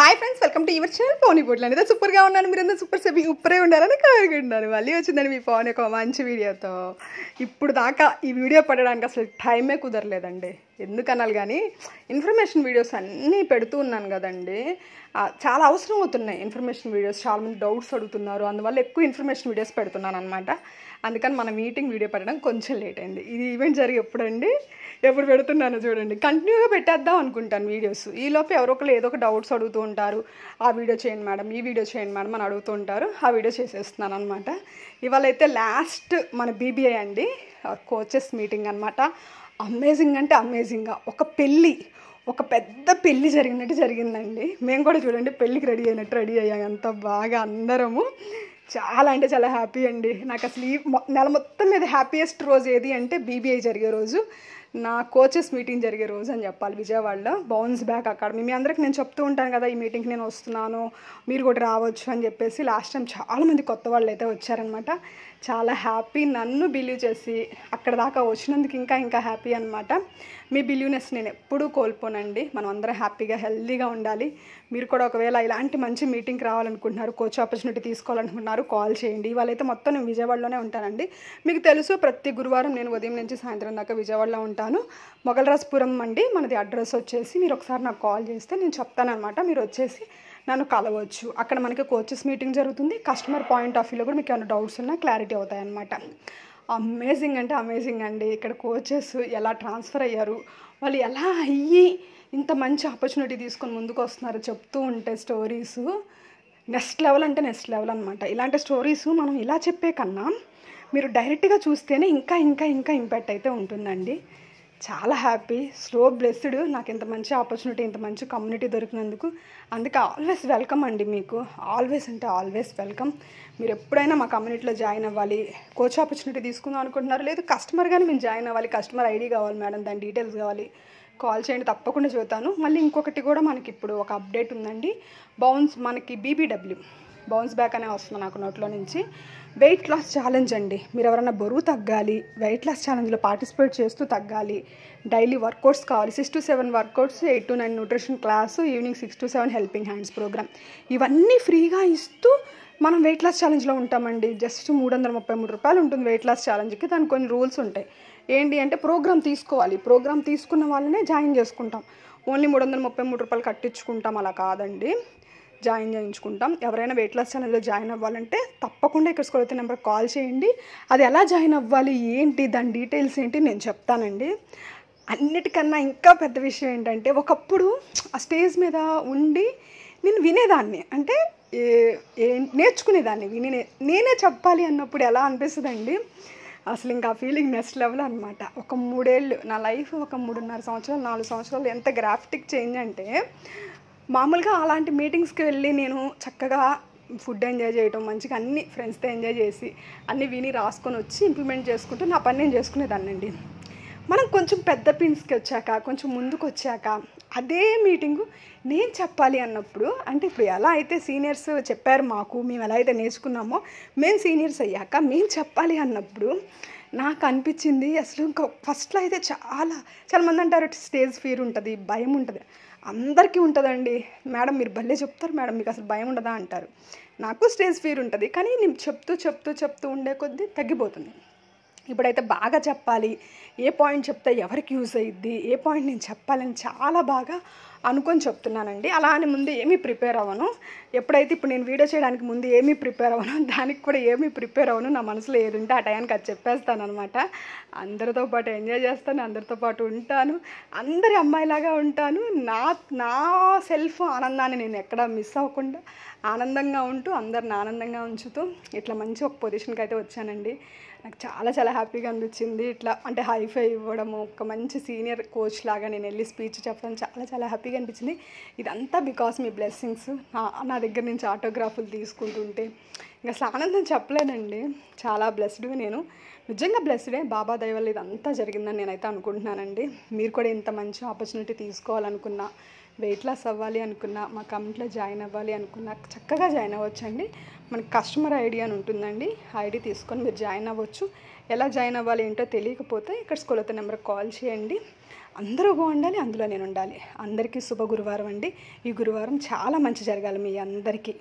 Hi friends, welcome to your channel పోనీ పోట్లు అనేది సూపర్గా ఉన్నాను. మీరు సూపర్ సేపు ఉప్పరే ఉండాలని కోరుకుంటున్నాను. మళ్ళీ వచ్చిందండి మీ ఫోన్ ఒక మంచి వీడియోతో. ఇప్పుడు దాకా ఈ వీడియో పడడానికి అసలు టైమే కుదరలేదండి. ఎందుకనాలి కానీ ఇన్ఫర్మేషన్ వీడియోస్ అన్నీ పెడుతూ ఉన్నాను కదండి. చాలా అవసరం అవుతున్నాయి ఇన్ఫర్మేషన్ వీడియోస్. చాలామంది డౌట్స్ అడుగుతున్నారు, అందువల్ల ఎక్కువ ఇన్ఫర్మేషన్ వీడియోస్ పెడుతున్నాను అనమాట. అందుకని మన మీటింగ్ వీడియో పెట్టడం కొంచెం లేట్ అయింది. ఇది ఈవెంట్ జరిగి ఎప్పుడు పెడుతున్నాను చూడండి. కంటిన్యూగా పెట్టేద్దాం అనుకుంటాను వీడియోస్. ఈలోపు ఎవరో ఒకరు ఏదో ఒక డౌట్స్ అడుగుతూ ఉంటారు. ఆ వీడియో చేయండి మేడం, ఈ వీడియో చేయండి మేడం అని అడుగుతూ ఉంటారు. ఆ వీడియో చేసేస్తున్నాను అనమాట. ఇవాళ అయితే లాస్ట్ మన బీబీఐ అండి, కోచెస్ మీటింగ్ అనమాట. అమేజింగ్ అంటే అమేజింగ్గా ఒక పెద్ద పెళ్ళి జరిగినట్టు జరిగిందండి. మేము కూడా చూడండి పెళ్ళికి రెడీ అయ్యాం అంత బాగా అందరము. చాలా అంటే చాలా హ్యాపీ అండి. నాకు అసలు ఈ నెల మొత్తం మీద హ్యాపీయెస్ట్ రోజు ఏది అంటే బీబీఐ జరిగే రోజు, నా కోచెస్ మీటింగ్ జరిగే రోజు అని చెప్పాలి. విజయవాడలో బౌన్స్ బ్యాక్ అకాడమీ. మీ అందరికి నేను చెప్తూ ఉంటాను కదా, ఈ మీటింగ్కి నేను వస్తున్నాను, మీరు కూడా రావచ్చు అని చెప్పేసి. లాస్ట్ టైం చాలామంది కొత్త వాళ్ళు అయితే వచ్చారనమాట. చాలా హ్యాపీ, నన్ను బిలీవ్ చేసి అక్కడ దాకా వచ్చినందుకు ఇంకా హ్యాపీ అనమాట. మీ బిలీవ్నెస్ నేను ఎప్పుడూ కోల్పోనండి. మనం అందరం హ్యాపీగా హెల్తీగా ఉండాలి. మీరు కూడా ఒకవేళ ఇలాంటి మంచి మీటింగ్కి రావాలనుకుంటున్నారు, కోచ్ ఆపర్చునిటీ తీసుకోవాలనుకుంటున్నారు, కాల్ చేయండి. ఇవాళైతే మొత్తం నేను విజయవాడలోనే ఉంటానండి. మీకు తెలుసు, ప్రతి గురువారం నేను ఉదయం నుంచి సాయంత్రం దాకా విజయవాడలో ఉంటాను. మొగల్రాజ్పురం అండి మనది అడ్రస్ వచ్చేసి. మీరు ఒకసారి నాకు కాల్ చేస్తే నేను చెప్తానమాట. మీరు వచ్చేసి నన్ను కలవచ్చు. అక్కడ మనకి కోచెస్ మీటింగ్ జరుగుతుంది. కస్టమర్ పాయింట్ ఆఫ్ వ్యూలో కూడా మీకు ఏమైనా డౌట్స్ ఉన్నా క్లారిటీ అవుతాయి అన్నమాట. అమేజింగ్ అంటే అమేజింగ్ అండి. ఇక్కడ కోచెస్ ఎలా ట్రాన్స్ఫర్ అయ్యారు, వాళ్ళు ఎలా అయ్యి ఇంత మంచి ఆపర్చునిటీ తీసుకొని ముందుకు వస్తున్నారు చెప్తూ ఉంటే స్టోరీస్ నెక్స్ట్ లెవెల్ అంటే నెక్స్ట్ లెవెల్ అనమాట. ఇలాంటి స్టోరీస్ మనం ఇలా చెప్పే కన్నా మీరు డైరెక్ట్గా చూస్తేనే ఇంకా ఇంపాక్ట్ అయితే ఉంటుందండి. చాలా హ్యాపీ, సో బ్లెస్డ్. నాకు ఇంత మంచి ఆపర్చునిటీ, ఇంత మంచి కమ్యూనిటీ దొరికినందుకు. అందుకే ఆల్వేస్ వెల్కమ్ అండి. మీకు ఆల్వేస్ అంటే ఆల్వేస్ వెల్కమ్. మీరు ఎప్పుడైనా మా కమ్యూనిటీలో జాయిన్ అవ్వాలి, కోచ్ ఆపర్చునిటీ తీసుకుందాం అనుకుంటున్నారు, లేదు కస్టమర్గానే మేము జాయిన్ అవ్వాలి, కస్టమర్ ఐడి కావాలి మేడం, దాని డీటెయిల్స్ కావాలి, కాల్ చేయండి, తప్పకుండా చెబుతాను. మళ్ళీ ఇంకొకటి కూడా మనకి ఇప్పుడు ఒక అప్డేట్ ఉందండి. మనకి బీబీడబ్ల్యూ బౌన్స్ బ్యాక్ అనే వస్తుంది నాకు నోట్లో నుంచి. వెయిట్ లాస్ ఛాలెంజ్ అండి. మీరు ఎవరైనా బరువు తగ్గాలి, వెయిట్ లాస్ ఛాలెంజ్లో పార్టిసిపేట్ చేస్తూ తగ్గాలి, డైలీ వర్కౌట్స్ కావాలి, 6 to 7 workouts, 8 to 9 nutrition class, evening 6 to 7 helping hands programme, ఇవన్నీ ఫ్రీగా ఇస్తూ మనం వెయిట్ లాస్ ఛాలెంజ్లో ఉంటామండి. జస్ట్ 333 రూపాయలు ఉంటుంది వెయిట్ లాస్ ఛాలెంజ్కి. దానికి కొన్ని రూల్స్ ఉంటాయి. ఏంటి అంటే ప్రోగ్రామ్ తీసుకోవాలి, ప్రోగ్రామ్ తీసుకున్న వాళ్ళనే జాయిన్ చేసుకుంటాం. ఓన్లీ 333 రూపాయలు కట్టించుకుంటాం అలా కాదండి, జాయిన్ చేయించుకుంటాం. ఎవరైనా వెయిట్ లాస్ ఛానల్లో జాయిన్ అవ్వాలంటే తప్పకుండా ఇక్కడ స్క్రోల్ అవుతున్న నెంబర్కి కాల్ చేయండి. అది ఎలా జాయిన్ అవ్వాలి, ఏంటి, దాని డీటెయిల్స్ ఏంటి నేను చెప్తానండి. అన్నిటికన్నా ఇంకా పెద్ద విషయం ఏంటంటే, ఒకప్పుడు ఆ స్టేజ్ మీద ఉండి నేను వినేదాన్ని, అంటే నేర్చుకునేదాన్ని, నేనే చెప్పాలి అన్నప్పుడు ఎలా అనిపిస్తుందండి అసలు. ఇంకా ఫీలింగ్ నెక్స్ట్ లెవెల్ అనమాట. ఒక 3 ఏళ్ళు నా లైఫ్, ఒక 3.5 సంవత్సరాలు 4 సంవత్సరాలు ఎంత గ్రాఫిక్ చేంజ్ అంటే, మామూలుగా అలాంటి మీటింగ్స్కి వెళ్ళి నేను చక్కగా ఫుడ్ ఎంజాయ్ చేయటం, మంచిగా అన్ని ఫ్రెండ్స్తో ఎంజాయ్ చేసి అన్నీ విని రాసుకొని వచ్చి ఇంప్లిమెంట్ చేసుకుంటూ నా పని నేను చేసుకునేదాన్నండి. మనం కొంచెం పెద్ద పిన్స్కి వచ్చాక, కొంచెం ముందుకు వచ్చాక అదే మీటింగు నేను చెప్పాలి అన్నప్పుడు, అంటే ఇప్పుడు ఎలా అయితే సీనియర్స్ చెప్పారు మాకు, మేము ఎలా అయితే నేర్చుకున్నామో, మేము సీనియర్స్ అయ్యాక మేము చెప్పాలి అన్నప్పుడు నాకు అనిపించింది అసలు. ఇంకా ఫస్ట్లో అయితే చాలా మంది అంటారు స్టేజ్ ఫియర్ ఉంటుంది, భయం ఉంటుంది. అందరికీ ఉంటుందండి మేడం, మీరు భలే చెప్తారు మేడం, మీకు అసలు భయం ఉండదా అంటారు. నాకు స్టేజ్ ఫియర్ ఉంటుంది, కానీ నేను చెప్తూ ఉండే కొద్దీ తగ్గిపోతుంది. ఇప్పుడైతే బాగా చెప్పాలి, ఏ పాయింట్ చెప్తే ఎవరికి యూజ్ అయ్యిద్ది, ఏ పాయింట్ నేను చెప్పాలని చాలా బాగా అనుకొని చెప్తున్నానండి. అలా అని ముందు ఏమీ ప్రిపేర్ అవ్వను. ఎప్పుడైతే ఇప్పుడు నేను వీడియో చేయడానికి ముందు ఏమీ ప్రిపేర్ అవ్వను, దానికి కూడా ఏమీ ప్రిపేర్ అవ్వను. నా మనసులో ఏది ఉంటే ఆ టైంకి అది చెప్పేస్తాను అనమాట. అందరితో పాటు ఎంజాయ్ చేస్తాను, అందరితో పాటు ఉంటాను, అందరి అమ్మాయిలాగా ఉంటాను. నా సెల్ఫ్ ఆనందాన్ని నేను ఎక్కడ మిస్ అవ్వకుండా ఆనందంగా ఉంటూ అందరిని ఆనందంగా ఉంచుతూ ఇట్లా మంచి ఒక పొజిషన్కి అయితే వచ్చానండి. నాకు చాలా హ్యాపీగా అనిపించింది. ఇట్లా అంటే హైఫై ఇవ్వడము, ఒక మంచి సీనియర్ కోచ్ లాగా నేను వెళ్ళి స్పీచ్ చెప్పడం చాలా హ్యాపీగా అనిపించింది. ఇదంతా బికాస్ మీ బ్లెస్సింగ్స్. నా దగ్గర నుంచి ఆటోగ్రాఫ్లు తీసుకుంటుంటే ఇంకా అసలు ఆనందం చెప్పలేనండి. చాలా బ్లెస్డ్గా, నేను నిజంగా బ్లెస్డే. బాబా దయ వల్ల ఇదంతా జరిగిందని నేనైతే అనుకుంటున్నానండి. మీరు కూడా ఇంత మంచి ఆపర్చునిటీ తీసుకోవాలనుకున్నా, వెయిట్ లాస్ అవ్వాలి అనుకున్నా, మా కమ్యూనిటీలో జాయిన్ అవ్వాలి అనుకున్నా చక్కగా జాయిన్ అవ్వచ్చండి. మనకి కస్టమర్ ఐడి అని ఉంటుందండి, ఐడి తీసుకొని మీరు జాయిన్ అవ్వచ్చు. ఎలా జాయిన్ అవ్వాలి ఏంటో తెలియకపోతే ఇక్కడ స్కూల్ అవుతున్న నెంబర్కి కాల్ చేయండి. అందరూ బాగుండాలి, అందులో నేను ఉండాలి. అందరికీ శుభ గురువారం అండి. ఈ గురువారం చాలా మంచి జరగాలి మీ అందరికీ.